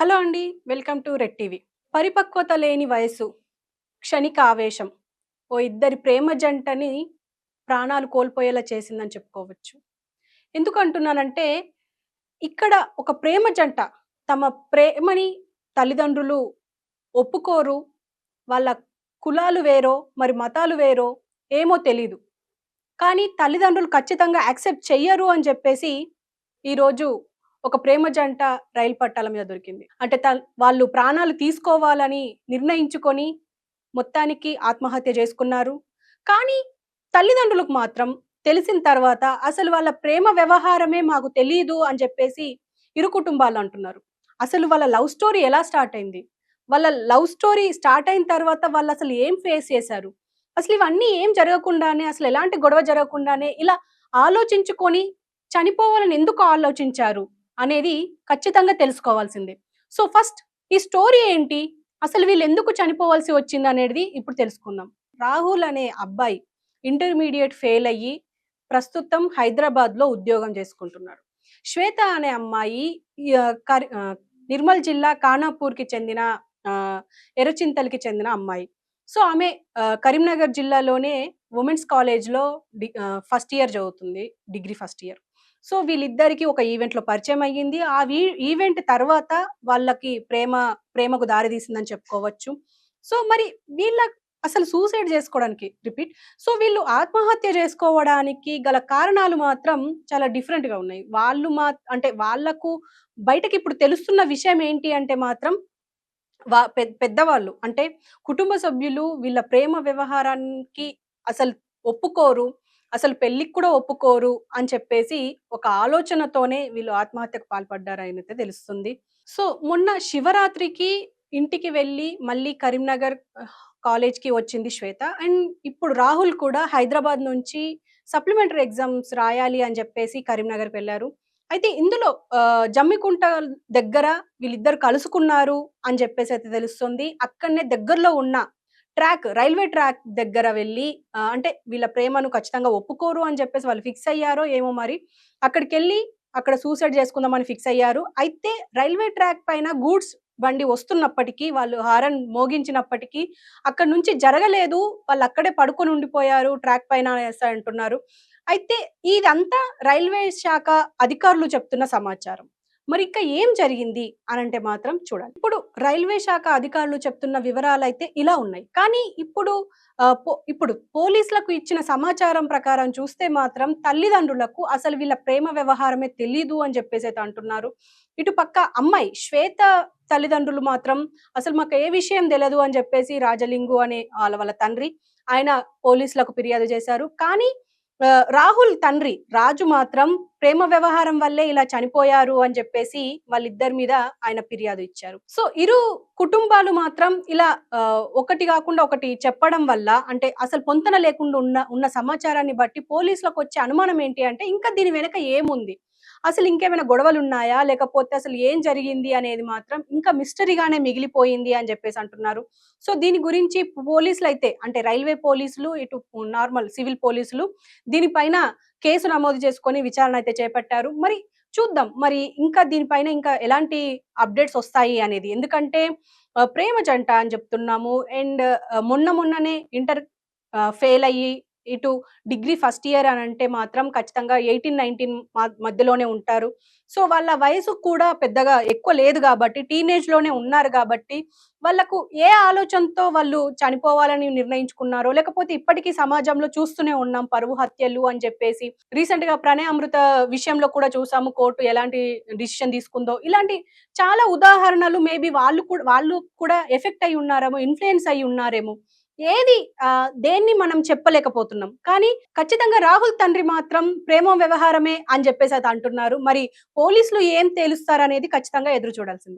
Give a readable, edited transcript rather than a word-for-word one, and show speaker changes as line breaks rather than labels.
Hello అండి. Welcome to red TV. పరిపక్వత లేని వయసు, క్షణిక ఆవేశం ఓ ఇద్దరి ప్రేమ జంటని ప్రాణాలు కోల్పోయేలా చేసిందని చెప్పుకోవచ్చు. ఎందుకు అంటున్నానంటే, ఇక్కడ ఒక ప్రేమ జంట తమ ప్రేమని తల్లిదండ్రులు ఒప్పుకోరు. వాళ్ళ కులాలు వేరో, మరి మతాలు వేరో ఏమో తెలీదు. కానీ తల్లిదండ్రులు ఖచ్చితంగా యాక్సెప్ట్ చెయ్యరు అని చెప్పేసి ఈరోజు ఒక ప్రేమ జంట రైలు పట్టాల మీద దొరికింది. అంటే వాళ్ళు ప్రాణాలు తీసుకోవాలని నిర్ణయించుకొని మొత్తానికి ఆత్మహత్య చేసుకున్నారు. కానీ తల్లిదండ్రులకు మాత్రం తెలిసిన తర్వాత అసలు వాళ్ళ ప్రేమ వ్యవహారమే మాకు తెలీదు అని చెప్పేసి ఇరు కుటుంబాలు అంటున్నారు. అసలు వాళ్ళ లవ్ స్టోరీ ఎలా స్టార్ట్ అయింది? వాళ్ళ లవ్ స్టోరీ స్టార్ట్ అయిన తర్వాత వాళ్ళసలు ఏం ఫేస్ చేశారు? అసలు ఇవన్నీ ఏం జరగకుండానే, అసలు ఎలాంటి గొడవ జరగకుండానే ఇలా ఆలోచించుకొని చనిపోవాలని ఎందుకు ఆలోచించారు అనేది ఖచ్చితంగా తెలుసుకోవాల్సిందే. సో ఫస్ట్ ఈ స్టోరీ ఏంటి? అసలు వీళ్ళెందుకు చనిపోవాల్సి వచ్చిందనేది ఇప్పుడు తెలుసుకుందాం. రాహుల్ అనే అబ్బాయి ఇంటర్మీడియేట్ ఫెయిల్ అయ్యి ప్రస్తుతం హైదరాబాద్‌లో ఉద్యోగం చేసుకుంటున్నాడు. శ్వేత అనే అమ్మాయి ఈ నిర్మల్ జిల్లా ఖానాపూర్‌కి చెందిన ఆహ్, ఎర్రచింతలకి చెందిన అమ్మాయి. సో ఆమె కరీంనగర్ జిల్లాలోనే వుమెన్స్ కాలేజ్‌లో ఫస్ట్ ఇయర్ చదువుతుంది. Degree first year. సో వీళ్ళిద్దరికీ ఒక ఈవెంట్‌లో పరిచయం అయ్యింది. ఆ ఈవెంట్ తర్వాత వాళ్ళకి ప్రేమకు దారి తీసిందని చెప్పుకోవచ్చు. సో మరి వీళ్ళ అసలు సూసైడ్ చేసుకోవడానికి సో వీళ్ళు ఆత్మహత్య చేసుకోవడానికి గల కారణాలు మాత్రం చాలా డిఫరెంట్‌గా ఉన్నాయి. వాళ్ళు అంటే వాళ్ళకు బయటకి ఇప్పుడు తెలుస్తున్న విషయం ఏంటి అంటే మాత్రం పెద్దవాళ్ళు అంటే కుటుంబ సభ్యులు వీళ్ళ ప్రేమ వ్యవహారానికి అసలు ఒప్పుకోరు. అసలు పెళ్ళికి కూడా ఒప్పుకోరు అని చెప్పేసి ఒక ఆలోచనతోనే వీళ్ళు ఆత్మహత్యకు పాల్పడ్డారనైతే తెలుస్తుంది. సో మొన్న శివరాత్రికి ఇంటికి వెళ్ళి మళ్ళీ కరీంనగర్ కాలేజ్‌కి వచ్చింది శ్వేత. అండ్ ఇప్పుడు రాహుల్ కూడా హైదరాబాద్ నుంచి సప్లిమెంటరీ ఎగ్జామ్స్ రాయాలి అని చెప్పేసి కరీంనగర్‌కి వెళ్లారు. అయితే ఇందులో జమ్మికుంట దగ్గర వీళ్ళిద్దరు కలుసుకున్నారు అని చెప్పేసయితే తెలుస్తుంది. అక్కడనే దగ్గరలో ఉన్న రైల్వే ట్రాక్ దగ్గర వెళ్లి అంటే వీళ్ళ ప్రేమను ఖచ్చితంగా ఒప్పుకోరు అని చెప్పేసి వాళ్ళు ఫిక్స్ అయ్యారో ఏమో మరి. అక్కడికెళ్ళి అక్కడ సూసైడ్ చేసుకుందామని ఫిక్స్ అయ్యారు. అయితే రైల్వే ట్రాక్ పైన గూడ్స్ బండి వస్తున్నప్పటికీ, వాళ్ళు హారన్ మోగించినప్పటికీ అక్కడి నుంచి జరగలేదు. వాళ్ళక్కడే పడుకొని ఉండిపోయారు ట్రాక్ పైన అనేసి అంటున్నారు. అయితే ఇదంతా రైల్వే శాఖ అధికారులు చెప్తున్న సమాచారం. మరి ఇంకా ఏం జరిగింది అనంటే మాత్రం చూడాలి. ఇప్పుడు రైల్వే శాఖ అధికారులు చెప్తున్న వివరాలైతే ఇలా ఉన్నాయి. కానీ ఇప్పుడు పోలీసులకు ఇచ్చిన సమాచారం ప్రకారం చూస్తే మాత్రం తల్లిదండ్రులకు అసలు వీళ్ళ ప్రేమ వ్యవహారమే తెలీదు అని చెప్పేసైతే అంటున్నారు. ఇటు పక్క అమ్మాయి శ్వేత తల్లిదండ్రులు మాత్రం అసలు మాకు ఏ విషయం తెలదు అని చెప్పేసి రాజలింగు అనే వాళ్ళ తండ్రి ఆయన పోలీసులకు ఫిర్యాదు చేశారు. కానీ రాహుల్ తండ్రి రాజు మాత్రం ప్రేమ వ్యవహారం వల్లే ఇలా చనిపోయారు అని చెప్పేసి వాళ్ళిద్దరి మీద ఆయన ఫిర్యాదు ఇచ్చారు. సో ఇరు కుటుంబాలు మాత్రం ఇలా ఒకటి కాకుండా ఒకటి చెప్పడం వల్ల అంటే అసలు పొంతన లేకుండా ఉన్న సమాచారాన్ని బట్టి పోలీసులకు వచ్చే అనుమానం ఏంటి అంటే ఇంకా దీని వెనక ఏముంది, అసలు ఇంకేమైనా గొడవలున్నాయా? లేకపోతే అసలు ఏం జరిగింది అనేది మాత్రం ఇంకా మిస్టరీగానే మిగిలిపోయింది అని చెప్పేసి అంటున్నారు. సో దీని గురించి పోలీసులైతే అంటే రైల్వే పోలీసులు, ఇటు నార్మల్ సివిల్ పోలీసులు దీనిపైన కేసు నమోదు చేసుకొని విచారణ అయితే చేపట్టారు. మరి చూద్దాం మరి ఇంకా దీనిపైన ఇంకా ఎలాంటి అప్డేట్స్ వస్తాయి అనేది. ఎందుకంటే ప్రేమ జంట అని చెప్తున్నాము. అండ్ మొన్ననే ఇంటర్ ఫెయిల్ అయ్యి ఇటు డిగ్రీ ఫస్ట్ ఇయర్ అనంటే మాత్రం ఖచ్చితంగా 18, 19 మధ్యలోనే ఉంటారు. సో వాళ్ళ వయసు కూడా పెద్దగా ఎక్కువ లేదు గాబట్టి టీనేజ్‌లోనే ఉన్నారు గాబట్టి వాళ్ళకు ఏ ఆలోచనతో వాళ్ళు చనిపోవాలని నిర్ణయించుకున్నారో, లేకపోతే ఇప్పటికీ సమాజంలో చూస్తూనే ఉన్నాం పరువు హత్యలు అని చెప్పేసి. రీసెంట్‌గా ప్రణయ్ అమృత విషయంలో కూడా చూసాము కోర్టు ఎలాంటి డిసిషన్ తీసుకుందో. ఇలాంటి చాలా ఉదాహరణలు మేబీ వాళ్ళు కూడా ఎఫెక్ట్ అయ్యి ఉన్నారేమో, ఇన్‌ఫ్లూయెన్స్ అయ్యి ఉన్నారేమో. ఏది దేన్ని మనం చెప్పలేకపోతున్నాం. కానీ ఖచ్చితంగా రాహుల్ తండ్రి మాత్రం ప్రేమ వ్యవహారమే అని చెప్పేసి అయితే అంటున్నారు. మరి పోలీసులు ఏం తేలుస్తారనేది ఖచ్చితంగా ఎదురు చూడాల్సిందే.